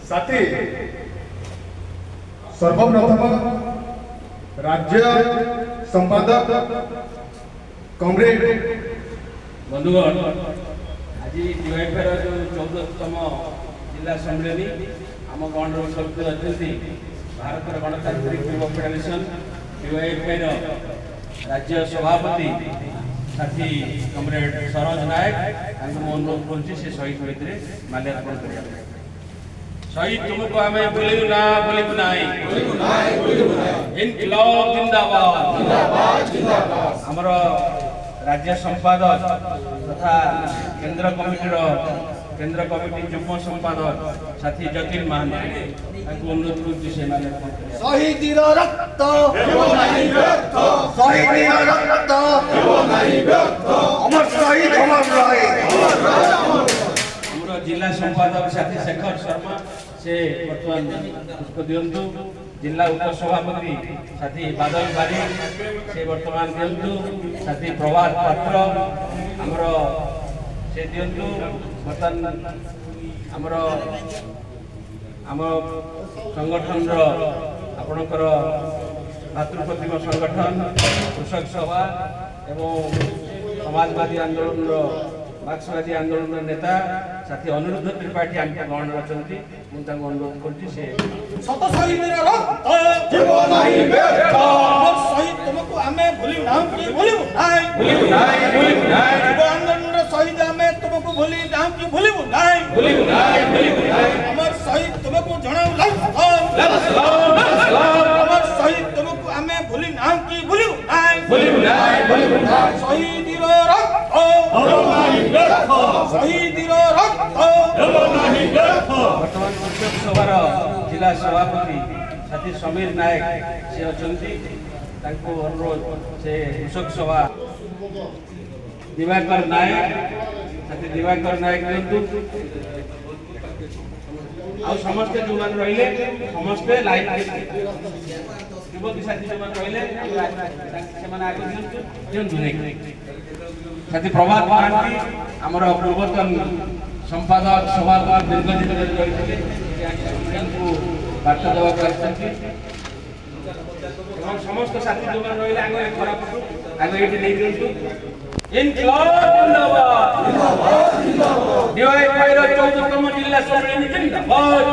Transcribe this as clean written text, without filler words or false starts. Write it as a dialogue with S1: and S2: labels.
S1: साथी सर्वप्रथम राज्य संपादक कॉमरेड
S2: बंधुगण आज डीवाईएफआई जो 14तम जिला सम्मेलन आम गणर उपस्थित अच्छे भारत गणतांत्रिक युवा फेडरेशन डीवाईएफआई राज्य सभापति साथी कॉमरेड सरोज नायक अनुरोध कर शहीद होते माल्यार्पण कर शहीद तुमको आम भूलू ना भूलू ना इनकलाब जिंदाबाद आमर राज्य संपादक तथा केंद्र कमिटी युग्म संपादक साथी जतिन महांती अनुरोध कर
S3: शहीदीर रक्त शहीदीर रक्त अमर शहीद अमर रहे।
S2: हमरो जिला संपादक साथी शेखर शर्मा से वर्तमान पुष्प दिंतु जिला उपसभापति साथी बादल बारी से वर्तमान दिंतु साथी प्रभात पात्र हमर से दिंतु वर्तमान हमर आम संगठन आपणकर भातृप्रतिम संगठन कृषक सभा एवं समाजवादी आंदोलन मार्क्सवादी आंदोलन नेता साथी अनिरुद्ध त्रिपाठी आम गण अच्छा मुझे अनुरोध कर
S3: शत शहीद रक्त शहीद तुमको आम भूलू ना भूलू आंदोलन शहीद आम तुमको भूली ना भूलू अमर शहीद तुमको जनाऊ अमर शहीद तुमको आम भूली ना भूलू शहीदीर रक्त शहीदीर रक्त
S2: वर्तमान कृषक सभार जिला सभापति साथी समीर नायक से अच्छा अनुरोध से कृषक सभा दिवाकर नायक साथी दिवाकर नायक दिंतु आ समस्ते जो मान रहिले समस्ते लाइन युवक साथी जो मान रहिले से मान आगे दिंतु साथी प्रभात महांती आमर पूर्वतन संपादक सभापति दीर्घदिन बार्ता देवा समस्त साथी जो मान रहिले आगे खराब आगे ये नहीं दिंतु इनकलाब जिंदाबाद डीवाईएफआई 14तम जिला सम्मेलन जिंदाबाद।